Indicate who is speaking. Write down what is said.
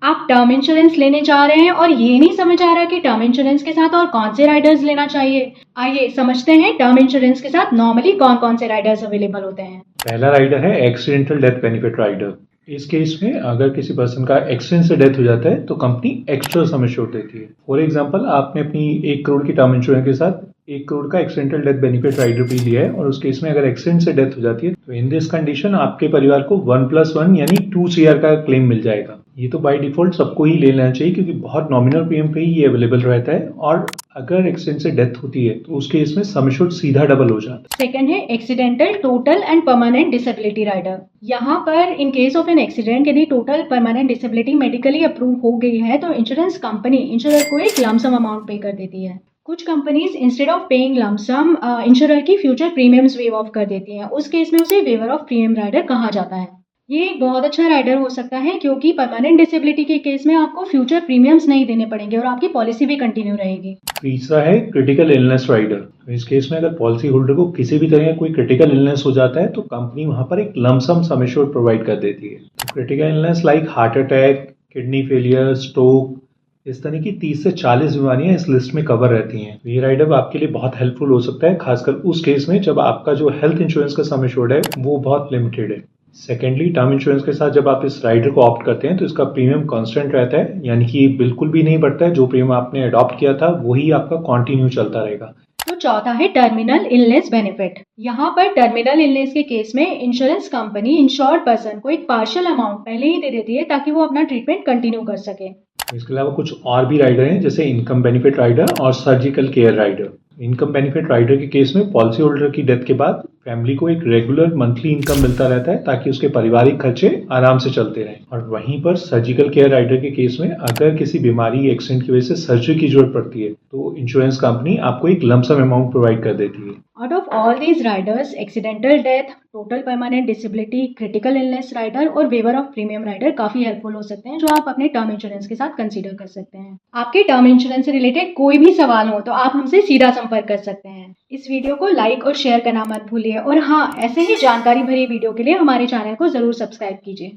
Speaker 1: आप term insurance लेने जा रहे हैं और ये नहीं समझ आ रहा कि टर्म इंश्योरेंस के साथ और कौन से राइडर्स लेना चाहिए। आइए समझते हैं टर्म इंश्योरेंस के साथ नॉर्मली कौन कौन से राइडर्स अवेलेबल होते हैं।
Speaker 2: पहला राइडर है एक्सीडेंटल डेथ बेनिफिट राइडर। इस केस में अगर किसी पर्सन का एक्सीडेंट से डेथ हो जाता है तो कंपनी एक्स्ट्रा सम एश्योर्ड देती है। फॉर एग्जांपल, आपने अपनी 1 करोड़ की टर्म इंश्योरेंस के साथ 1 करोड़ का एक्सीडेंटल डेथ बेनिफिट राइडर भी लिया है और उस केस में अगर एक्सीडेंट से डेथ हो जाती है तो इन दिस कंडीशन आपके परिवार को 1+1 यानी 2 CR का क्लेम मिल जाएगा। ये तो बाय डिफॉल्ट सबको ही ले लेना चाहिए क्योंकि बहुत नॉमिनल प्रीमियम पे ही ये अवेलेबल रहता है और अगर एक्सीडेंट से डेथ होती है तो उस केस में सम एश्योर्ड सीधा डबल हो जाता है।
Speaker 1: सेकंड है accidental total and permanent disability rider. यहाँ पर in case of an accident यदि total permanent disability medically approve हो गई है तो इंश्योरेंस कंपनी इंश्योरर को एक लमसम अमाउंट पे कर देती है। कुछ companies instead of paying lump sum insurer की फ्यूचर प्रीमियम्स वेव ऑफ कर देती हैं। उस केस में उसे वेवर ऑफ प्रीमियम राइडर कहा जाता है। ये एक बहुत अच्छा राइडर हो सकता है क्योंकि परमानेंट डिसेबिलिटी के केस में आपको फ्यूचर प्रीमियम्स नहीं देने पड़ेंगे और आपकी पॉलिसी भी कंटिन्यू रहेगी।
Speaker 2: तीसरा है क्रिटिकल इलनेस राइडर। इस केस में अगर पॉलिसी होल्डर को किसी भी तरह का कोई क्रिटिकल इलनेस हो जाता है तो कंपनी वहां पर एक लमसम सम एश्योर्ड प्रोवाइड कर देती है। Critical illness like heart attack, kidney failure, stroke, इस तरह की 30 से 40 बीमारियां इस लिस्ट में कवर रहती हैं। ये राइडर आपके लिए बहुत हेल्पफुल हो सकता है, खासकर उस केस में जब आपका जो हेल्थ इंश्योरेंस का सम एश्योर्ड है वो बहुत लिमिटेड है। सेकेंडली, टर्म इंश्योरेंस के साथ जब आप इस राइडर को ऑप्ट करते हैं तो इसका प्रीमियम कांस्टेंट रहता है, यानी कि बिल्कुल भी नहीं बढ़ता है। जो प्रीमियम आपने अडॉप्ट किया था वही आपका कंटिन्यू चलता रहेगा।
Speaker 1: तो चौथा है टर्मिनल इलनेस बेनिफिट। यहाँ पर टर्मिनल इलनेस के केस में इंश्योरेंस कंपनी इंश्योर्ड पर्सन को एक पार्शियल अमाउंट पहले ही दे देती है ताकि वो अपना ट्रीटमेंट कंटिन्यू कर सके।
Speaker 2: इसके अलावा कुछ और भी राइडर हैं जैसे इनकम बेनिफिट राइडर और surgical care rider. Income benefit rider के केस में पॉलिसी होल्डर की डेथ के बाद फैमिली को एक रेगुलर मंथली इनकम मिलता रहता है ताकि उसके पारिवारिक खर्चे आराम से चलते रहें। और वहीं पर सर्जिकल केयर राइडर के केस में अगर किसी बीमारी एक्सीडेंट की वजह से सर्जरी की जरूरत पड़ती है तो इंश्योरेंस कंपनी आपको एक लमसम अमाउंट प्रोवाइड कर देती है।
Speaker 1: Out of all these riders accidental death, total permanent disability, critical illness rider और वेवर ऑफ प्रीमियम राइडर काफी हेल्पफुल हो सकते हैं जो आप अपने टर्म इंश्योरेंस के साथ कंसीडर कर सकते हैं। आपके टर्म इंश्योरेंस से रिलेटेड कोई भी सवाल हो तो आप हमसे सीधा संपर्क कर सकते हैं। इस वीडियो को लाइक और शेयर करना मत भूलिए और हाँ, ऐसे ही जानकारी भरी वीडियो के लिए हमारे चैनल को जरूर सब्सक्राइब कीजिए।